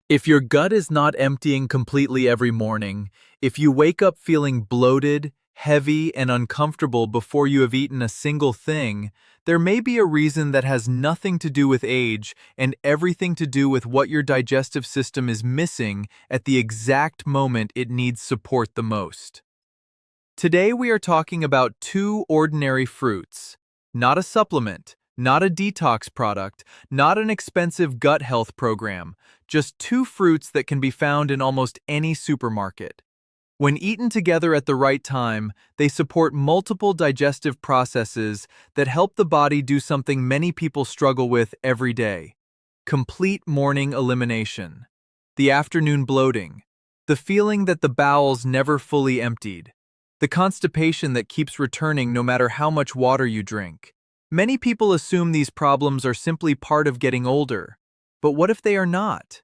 If your gut is not emptying completely every morning, if you wake up feeling bloated, heavy, and uncomfortable before you have eaten a single thing, there may be a reason that has nothing to do with age and everything to do with what your digestive system is missing at the exact moment it needs support the most. Today we are talking about two ordinary fruits, not a supplement, not a detox product, not an expensive gut health program, just two fruits that can be found in almost any supermarket. When eaten together at the right time, they support multiple digestive processes that help the body do something many people struggle with every day: complete morning elimination, the afternoon bloating, the feeling that the bowels never fully emptied, the constipation that keeps returning no matter how much water you drink. Many people assume these problems are simply part of getting older, but what if they are not?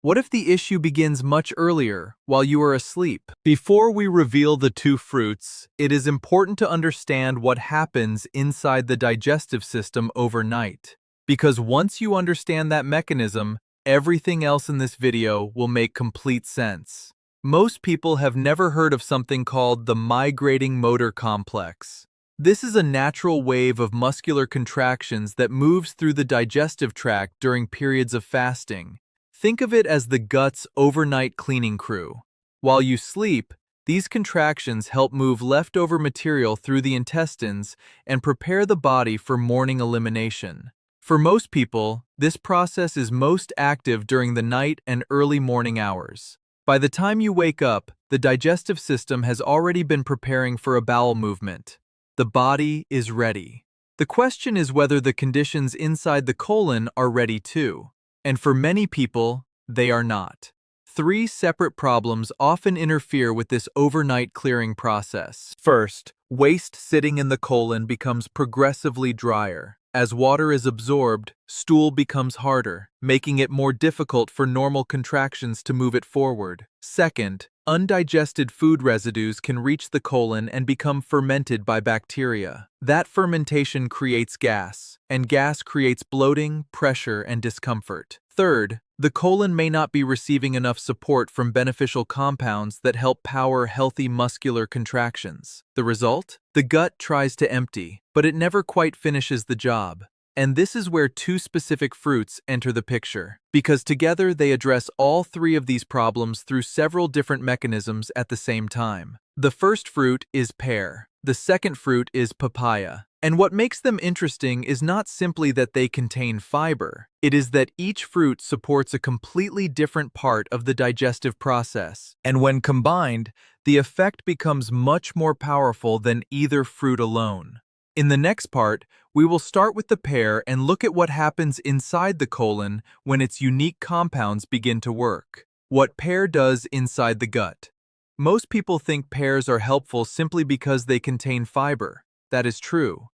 What if the issue begins much earlier, while you are asleep? Before we reveal the two fruits, it is important to understand what happens inside the digestive system overnight. Because once you understand that mechanism, everything else in this video will make complete sense. Most people have never heard of something called the migrating motor complex. This is a natural wave of muscular contractions that moves through the digestive tract during periods of fasting. Think of it as the gut's overnight cleaning crew. While you sleep, these contractions help move leftover material through the intestines and prepare the body for morning elimination. For most people, this process is most active during the night and early morning hours. By the time you wake up, the digestive system has already been preparing for a bowel movement. The body is ready. The question is whether the conditions inside the colon are ready too. And for many people, they are not. Three separate problems often interfere with this overnight clearing process. First, waste sitting in the colon becomes progressively drier. As water is absorbed, stool becomes harder, making it more difficult for normal contractions to move it forward. Second, undigested food residues can reach the colon and become fermented by bacteria. That fermentation creates gas, and gas creates bloating, pressure, and discomfort. Third, the colon may not be receiving enough support from beneficial compounds that help power healthy muscular contractions. The result? The gut tries to empty, but it never quite finishes the job. And this is where two specific fruits enter the picture, because together they address all three of these problems through several different mechanisms at the same time. The first fruit is pear. The second fruit is papaya. And what makes them interesting is not simply that they contain fiber. It is that each fruit supports a completely different part of the digestive process. And when combined, the effect becomes much more powerful than either fruit alone. In the next part, we will start with the pear and look at what happens inside the colon when its unique compounds begin to work. What pear does inside the gut. Most people think pears are helpful simply because they contain fiber. That is true.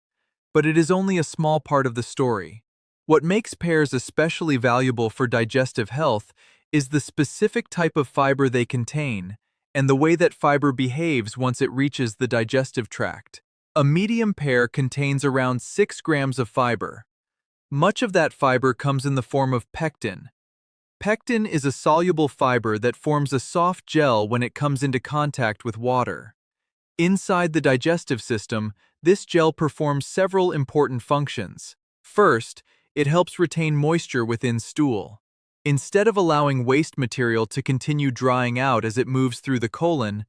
But it is only a small part of the story. What makes pears especially valuable for digestive health is the specific type of fiber they contain and the way that fiber behaves once it reaches the digestive tract. A medium pear contains around 6 grams of fiber. Much of that fiber comes in the form of pectin. Pectin is a soluble fiber that forms a soft gel when it comes into contact with water. Inside the digestive system, this gel performs several important functions. First, it helps retain moisture within stool. Instead of allowing waste material to continue drying out as it moves through the colon,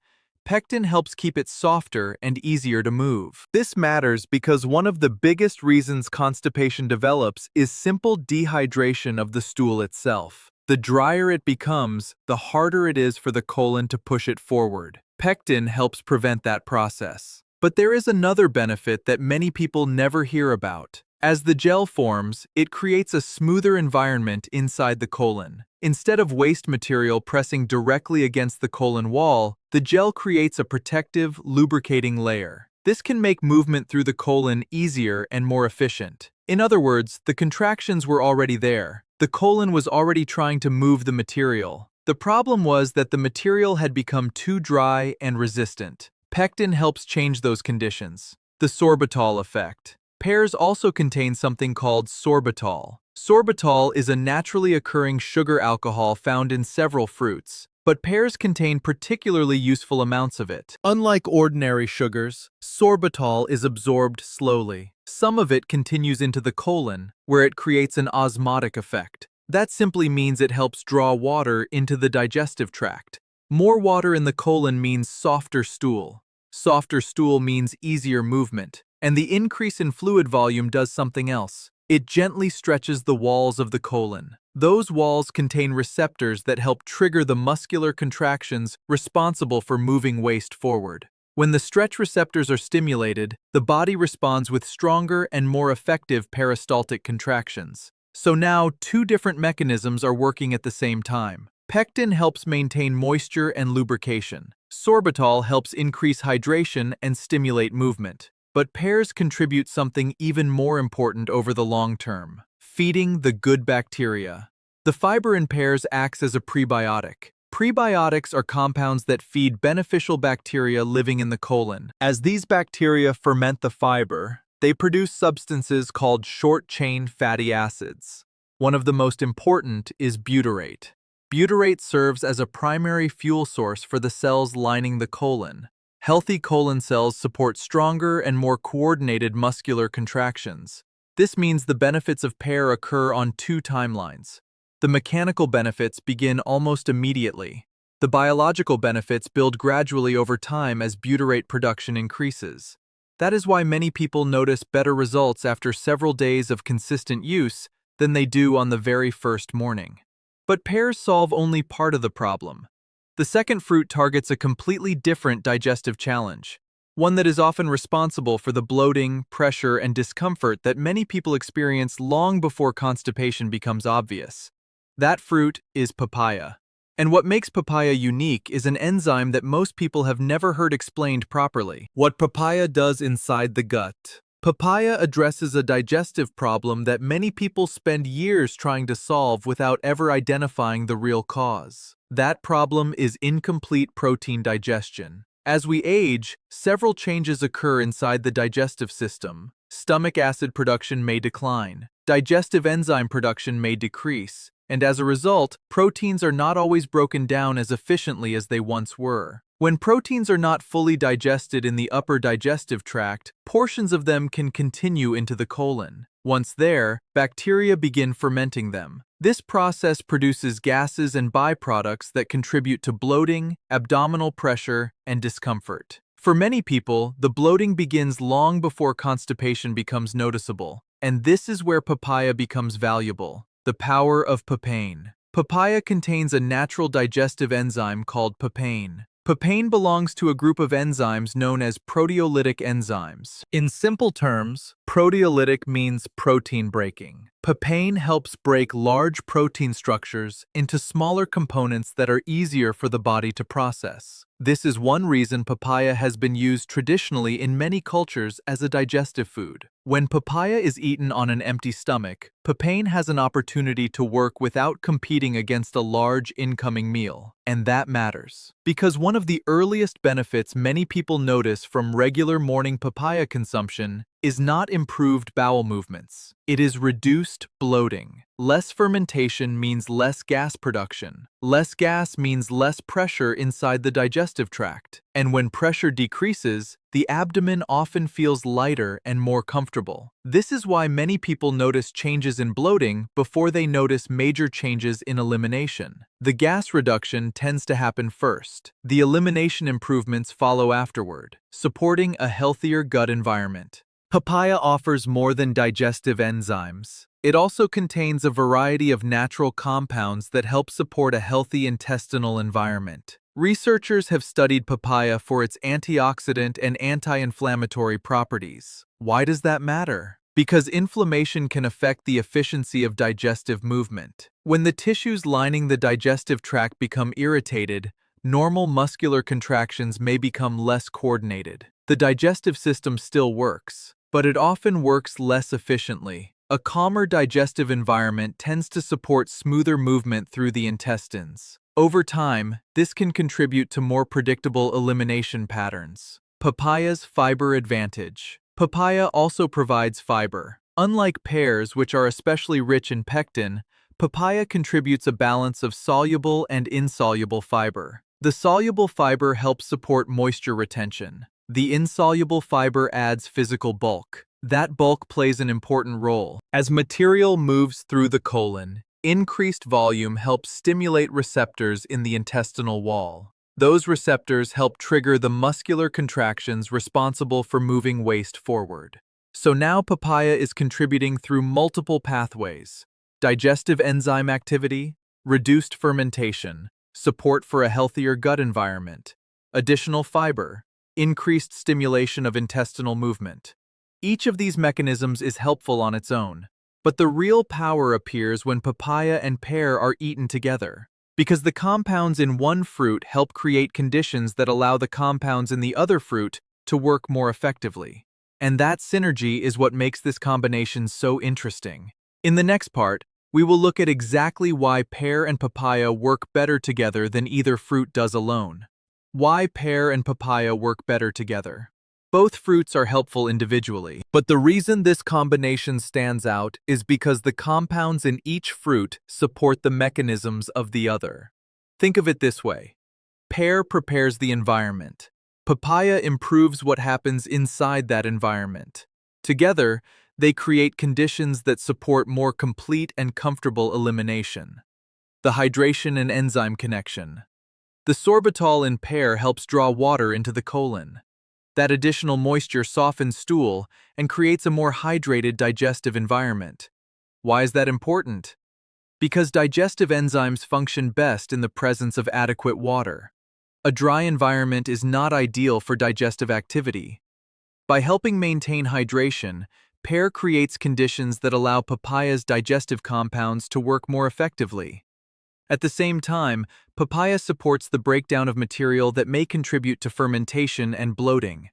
pectin helps keep it softer and easier to move. This matters because one of the biggest reasons constipation develops is simple dehydration of the stool itself. The drier it becomes, the harder it is for the colon to push it forward. Pectin helps prevent that process. But there is another benefit that many people never hear about. As the gel forms, it creates a smoother environment inside the colon. Instead of waste material pressing directly against the colon wall, the gel creates a protective, lubricating layer. This can make movement through the colon easier and more efficient. In other words, the contractions were already there. The colon was already trying to move the material. The problem was that the material had become too dry and resistant. Pectin helps change those conditions. The sorbitol effect. Pears also contain something called sorbitol. Sorbitol is a naturally occurring sugar alcohol found in several fruits, but pears contain particularly useful amounts of it. Unlike ordinary sugars, sorbitol is absorbed slowly. Some of it continues into the colon, where it creates an osmotic effect. That simply means it helps draw water into the digestive tract. More water in the colon means softer stool. Softer stool means easier movement. And the increase in fluid volume does something else. It gently stretches the walls of the colon. Those walls contain receptors that help trigger the muscular contractions responsible for moving waste forward. When the stretch receptors are stimulated, the body responds with stronger and more effective peristaltic contractions. So now, two different mechanisms are working at the same time. Pectin helps maintain moisture and lubrication. Sorbitol helps increase hydration and stimulate movement. But pears contribute something even more important over the long term: feeding the good bacteria. The fiber in pears acts as a prebiotic. Prebiotics are compounds that feed beneficial bacteria living in the colon. As these bacteria ferment the fiber, they produce substances called short-chain fatty acids. One of the most important is butyrate. Butyrate serves as a primary fuel source for the cells lining the colon. Healthy colon cells support stronger and more coordinated muscular contractions. This means the benefits of pear occur on two timelines. The mechanical benefits begin almost immediately. The biological benefits build gradually over time as butyrate production increases. That is why many people notice better results after several days of consistent use than they do on the very first morning. But pears solve only part of the problem. The second fruit targets a completely different digestive challenge, one that is often responsible for the bloating, pressure, and discomfort that many people experience long before constipation becomes obvious. That fruit is papaya. And what makes papaya unique is an enzyme that most people have never heard explained properly: what papaya does inside the gut. Papaya addresses a digestive problem that many people spend years trying to solve without ever identifying the real cause. That problem is incomplete protein digestion. As we age, several changes occur inside the digestive system. Stomach acid production may decline, digestive enzyme production may decrease, and as a result, proteins are not always broken down as efficiently as they once were. When proteins are not fully digested in the upper digestive tract, portions of them can continue into the colon. Once there, bacteria begin fermenting them. This process produces gases and byproducts that contribute to bloating, abdominal pressure, and discomfort. For many people, the bloating begins long before constipation becomes noticeable, and this is where papaya becomes valuable: the power of papain. Papaya contains a natural digestive enzyme called papain. Papain belongs to a group of enzymes known as proteolytic enzymes. In simple terms, proteolytic means protein breaking. Papain helps break large protein structures into smaller components that are easier for the body to process. This is one reason papaya has been used traditionally in many cultures as a digestive food. When papaya is eaten on an empty stomach, papain has an opportunity to work without competing against a large incoming meal. And that matters, because one of the earliest benefits many people notice from regular morning papaya consumption is not improved bowel movements. It is reduced bloating. Less fermentation means less gas production. Less gas means less pressure inside the digestive tract. And when pressure decreases, the abdomen often feels lighter and more comfortable. This is why many people notice changes in bloating before they notice major changes in elimination. The gas reduction tends to happen first. The elimination improvements follow afterward, supporting a healthier gut environment. Papaya offers more than digestive enzymes. It also contains a variety of natural compounds that help support a healthy intestinal environment. Researchers have studied papaya for its antioxidant and anti-inflammatory properties. Why does that matter? Because inflammation can affect the efficiency of digestive movement. When the tissues lining the digestive tract become irritated, normal muscular contractions may become less coordinated. The digestive system still works, but it often works less efficiently. A calmer digestive environment tends to support smoother movement through the intestines. Over time, this can contribute to more predictable elimination patterns. Papaya's fiber advantage. Papaya also provides fiber. Unlike pears, which are especially rich in pectin, papaya contributes a balance of soluble and insoluble fiber. The soluble fiber helps support moisture retention. The insoluble fiber adds physical bulk. That bulk plays an important role. As material moves through the colon, increased volume helps stimulate receptors in the intestinal wall. Those receptors help trigger the muscular contractions responsible for moving waste forward. So now papaya is contributing through multiple pathways: digestive enzyme activity, reduced fermentation, support for a healthier gut environment, additional fiber, increased stimulation of intestinal movement. Each of these mechanisms is helpful on its own, but the real power appears when papaya and pear are eaten together, because the compounds in one fruit help create conditions that allow the compounds in the other fruit to work more effectively. And that synergy is what makes this combination so interesting. In the next part, we will look at exactly why pear and papaya work better together than either fruit does alone. Why pear and papaya work better together. Both fruits are helpful individually, but the reason this combination stands out is because the compounds in each fruit support the mechanisms of the other. Think of it this way. Pear prepares the environment. Papaya improves what happens inside that environment. Together, they create conditions that support more complete and comfortable elimination. The hydration and enzyme connection. The sorbitol in pear helps draw water into the colon. That additional moisture softens stool and creates a more hydrated digestive environment. Why is that important? Because digestive enzymes function best in the presence of adequate water. A dry environment is not ideal for digestive activity. By helping maintain hydration, pear creates conditions that allow papaya's digestive compounds to work more effectively. At the same time, papaya supports the breakdown of material that may contribute to fermentation and bloating.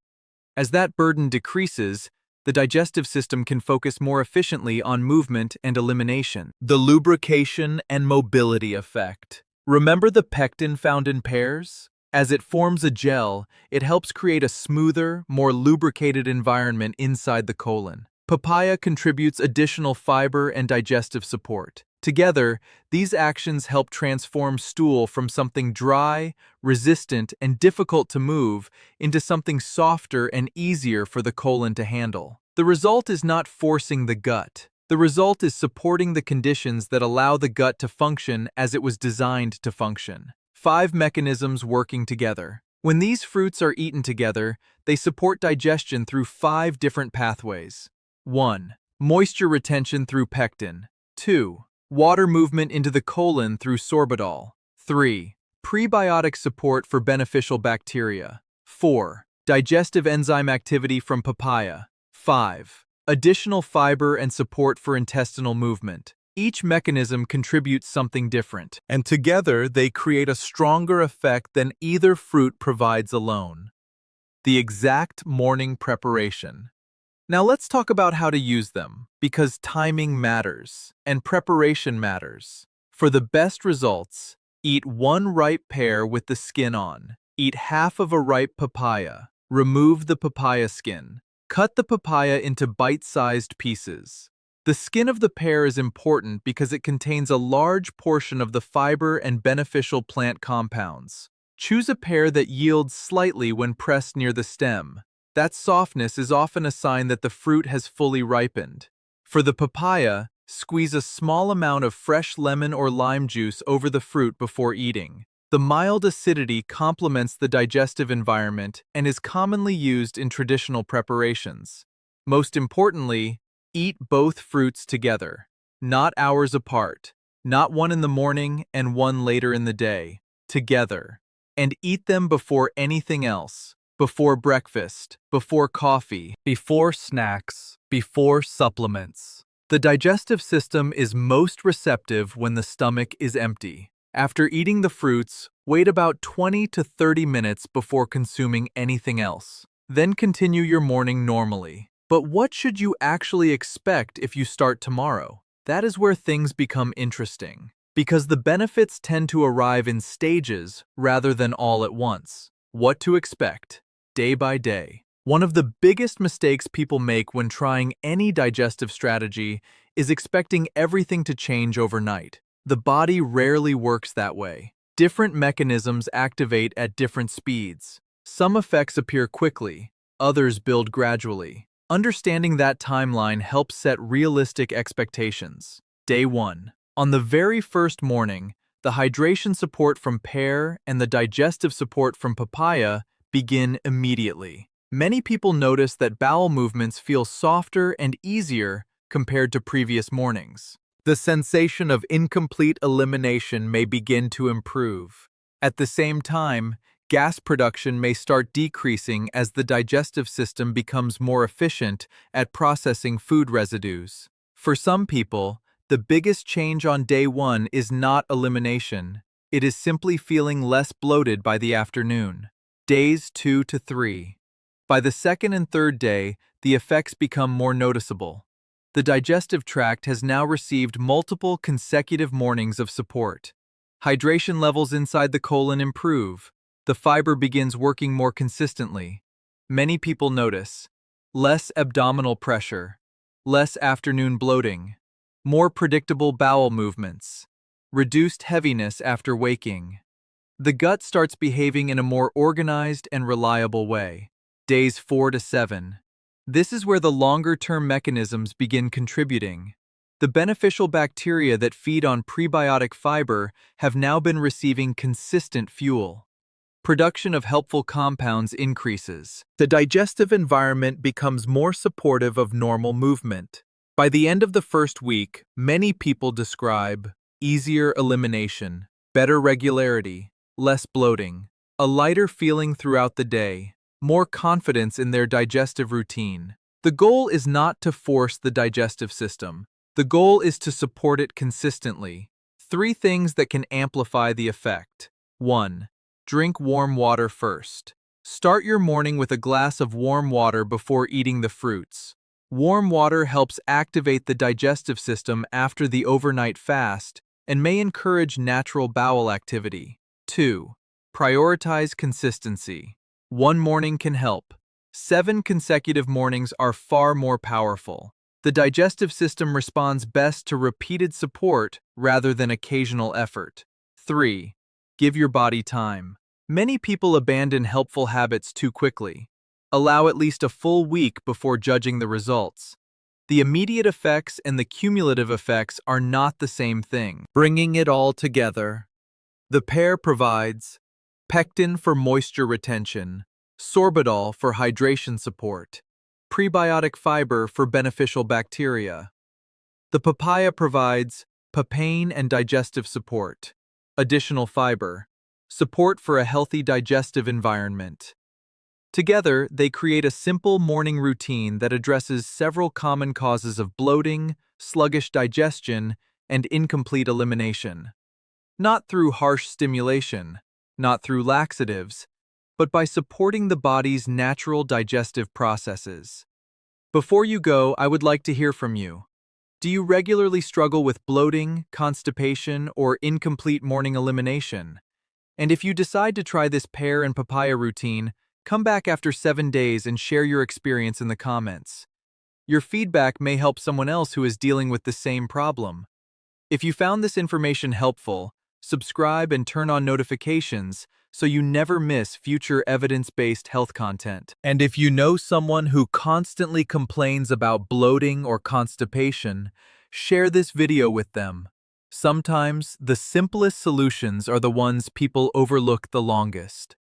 As that burden decreases, the digestive system can focus more efficiently on movement and elimination. The lubrication and mobility effect. Remember the pectin found in pears? As it forms a gel, it helps create a smoother, more lubricated environment inside the colon. Papaya contributes additional fiber and digestive support. Together, these actions help transform stool from something dry, resistant, and difficult to move into something softer and easier for the colon to handle. The result is not forcing the gut. The result is supporting the conditions that allow the gut to function as it was designed to function. 5 mechanisms working together. When these fruits are eaten together, they support digestion through 5 different pathways. 1. Moisture retention through pectin. 2. Water movement into the colon through sorbitol. 3. Prebiotic support for beneficial bacteria. 4. Digestive enzyme activity from papaya. 5. Additional fiber and support for intestinal movement. Each mechanism contributes something different, and together they create a stronger effect than either fruit provides alone. The exact morning preparation. Now let's talk about how to use them, because timing matters, and preparation matters. For the best results, eat 1 ripe pear with the skin on. Eat half of a ripe papaya. Remove the papaya skin. Cut the papaya into bite-sized pieces. The skin of the pear is important because it contains a large portion of the fiber and beneficial plant compounds. Choose a pear that yields slightly when pressed near the stem. That softness is often a sign that the fruit has fully ripened. For the papaya, squeeze a small amount of fresh lemon or lime juice over the fruit before eating. The mild acidity complements the digestive environment and is commonly used in traditional preparations. Most importantly, eat both fruits together, not hours apart, not one in the morning and one later in the day, together. And eat them before anything else. Before breakfast, before coffee, before snacks, before supplements. The digestive system is most receptive when the stomach is empty. After eating the fruits, wait about 20 to 30 minutes before consuming anything else. Then continue your morning normally. But what should you actually expect if you start tomorrow? That is where things become interesting, because the benefits tend to arrive in stages rather than all at once. What to expect? Day by day. One of the biggest mistakes people make when trying any digestive strategy is expecting everything to change overnight. The body rarely works that way. Different mechanisms activate at different speeds. Some effects appear quickly, others build gradually. Understanding that timeline helps set realistic expectations. Day 1. On the very first morning, the hydration support from pear and the digestive support from papaya begin immediately. Many people notice that bowel movements feel softer and easier compared to previous mornings. The sensation of incomplete elimination may begin to improve. At the same time, gas production may start decreasing as the digestive system becomes more efficient at processing food residues. For some people, the biggest change on day 1 is not elimination. It is simply feeling less bloated by the afternoon. Days 2 to 3. By the second and third day, the effects become more noticeable. The digestive tract has now received multiple consecutive mornings of support. Hydration levels inside the colon improve. The fiber begins working more consistently. Many people notice less abdominal pressure, less afternoon bloating, more predictable bowel movements, reduced heaviness after waking. The gut starts behaving in a more organized and reliable way. Days 4 to 7. This is where the longer-term mechanisms begin contributing. The beneficial bacteria that feed on prebiotic fiber have now been receiving consistent fuel. Production of helpful compounds increases. The digestive environment becomes more supportive of normal movement. By the end of the first week, many people describe easier elimination, better regularity, less bloating, a lighter feeling throughout the day, more confidence in their digestive routine. The goal is not to force the digestive system. The goal is to support it consistently. 3 things that can amplify the effect. 1. Drink warm water first. Start your morning with a glass of warm water before eating the fruits. Warm water helps activate the digestive system after the overnight fast and may encourage natural bowel activity. 2. Prioritize consistency. 1 morning can help. 7 consecutive mornings are far more powerful. The digestive system responds best to repeated support rather than occasional effort. 3. Give your body time. Many people abandon helpful habits too quickly. Allow at least a full week before judging the results. The immediate effects and the cumulative effects are not the same thing. Bringing it all together. The pear provides pectin for moisture retention, sorbitol for hydration support, prebiotic fiber for beneficial bacteria. The papaya provides papain and digestive support, additional fiber, support for a healthy digestive environment. Together, they create a simple morning routine that addresses several common causes of bloating, sluggish digestion, and incomplete elimination. Not through harsh stimulation, not through laxatives, but by supporting the body's natural digestive processes. Before you go, I would like to hear from you. Do you regularly struggle with bloating, constipation, or incomplete morning elimination? And if you decide to try this pear and papaya routine, come back after 7 days and share your experience in the comments. Your feedback may help someone else who is dealing with the same problem. If you found this information helpful, subscribe and turn on notifications so you never miss future evidence-based health content. And if you know someone who constantly complains about bloating or constipation, share this video with them. Sometimes, the simplest solutions are the ones people overlook the longest.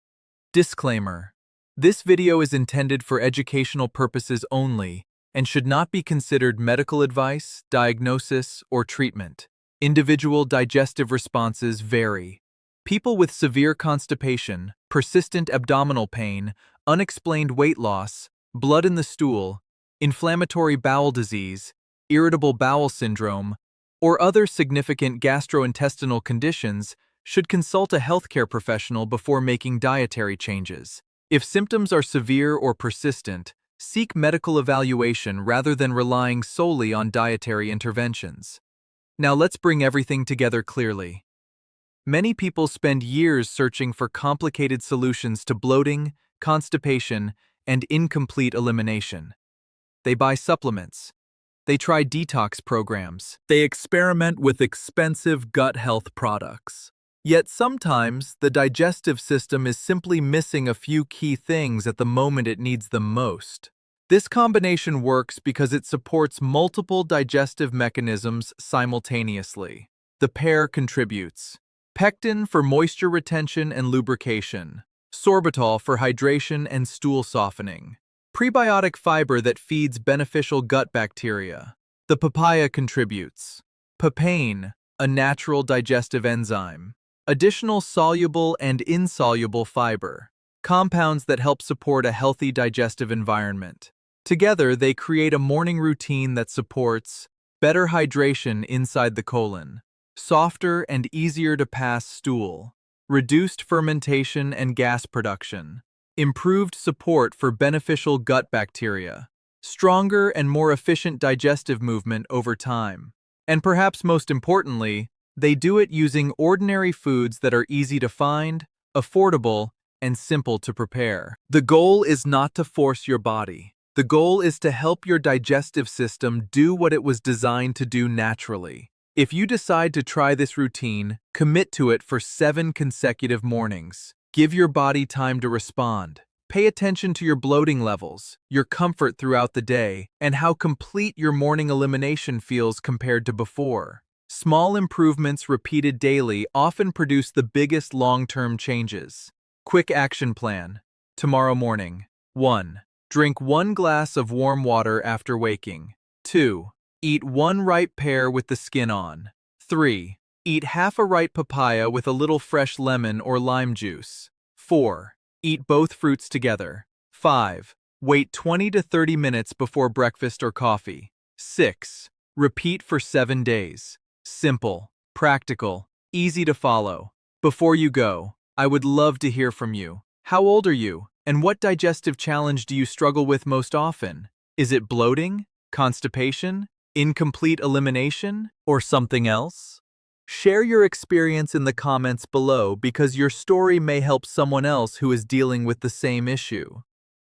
Disclaimer: this video is intended for educational purposes only and should not be considered medical advice, diagnosis, or treatment. Individual digestive responses vary. People with severe constipation, persistent abdominal pain, unexplained weight loss, blood in the stool, inflammatory bowel disease, irritable bowel syndrome, or other significant gastrointestinal conditions should consult a healthcare professional before making dietary changes. If symptoms are severe or persistent, seek medical evaluation rather than relying solely on dietary interventions. Now let's bring everything together clearly. Many people spend years searching for complicated solutions to bloating, constipation, and incomplete elimination. They buy supplements. They try detox programs. They experiment with expensive gut health products. Yet sometimes, the digestive system is simply missing a few key things at the moment it needs them most. This combination works because it supports multiple digestive mechanisms simultaneously. The pair contributes: pectin for moisture retention and lubrication, sorbitol for hydration and stool softening, prebiotic fiber that feeds beneficial gut bacteria. The papaya contributes: papain, a natural digestive enzyme, additional soluble and insoluble fiber, compounds that help support a healthy digestive environment. Together, they create a morning routine that supports better hydration inside the colon, softer and easier to pass stool, reduced fermentation and gas production, improved support for beneficial gut bacteria, stronger and more efficient digestive movement over time. And perhaps most importantly, they do it using ordinary foods that are easy to find, affordable, and simple to prepare. The goal is not to force your body. The goal is to help your digestive system do what it was designed to do naturally. If you decide to try this routine, commit to it for 7 consecutive mornings. Give your body time to respond. Pay attention to your bloating levels, your comfort throughout the day, and how complete your morning elimination feels compared to before. Small improvements repeated daily often produce the biggest long-term changes. Quick action plan. Tomorrow morning. 1. Drink 1 glass of warm water after waking. 2. Eat 1 ripe pear with the skin on. 3. Eat half a ripe papaya with a little fresh lemon or lime juice. 4. Eat both fruits together. 5. Wait 20 to 30 minutes before breakfast or coffee. 6. Repeat for 7 days. Simple, practical, easy to follow. Before you go, I would love to hear from you. How old are you, and what digestive challenge do you struggle with most often? Is it bloating, constipation, incomplete elimination, or something else? Share your experience in the comments below because your story may help someone else who is dealing with the same issue.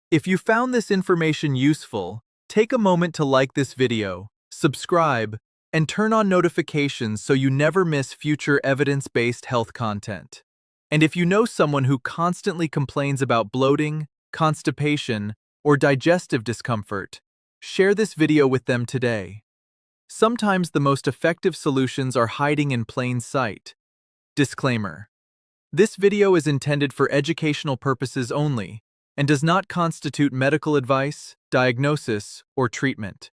If you found this information useful, take a moment to like this video, subscribe, and turn on notifications so you never miss future evidence-based health content. And if you know someone who constantly complains about bloating, constipation, or digestive discomfort, share this video with them today. Sometimes the most effective solutions are hiding in plain sight. Disclaimer: this video is intended for educational purposes only and does not constitute medical advice, diagnosis, or treatment.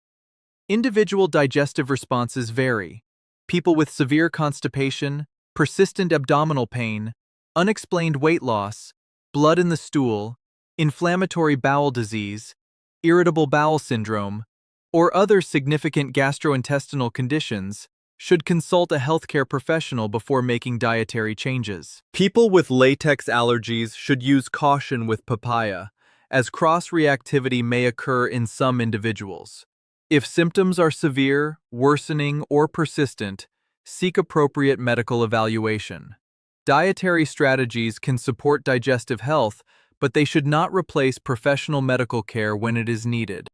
Individual digestive responses vary. People with severe constipation, persistent abdominal pain, unexplained weight loss, blood in the stool, inflammatory bowel disease, irritable bowel syndrome, or other significant gastrointestinal conditions should consult a healthcare professional before making dietary changes. People with latex allergies should use caution with papaya, as cross-reactivity may occur in some individuals. If symptoms are severe, worsening, or persistent, seek appropriate medical evaluation. Dietary strategies can support digestive health, but they should not replace professional medical care when it is needed.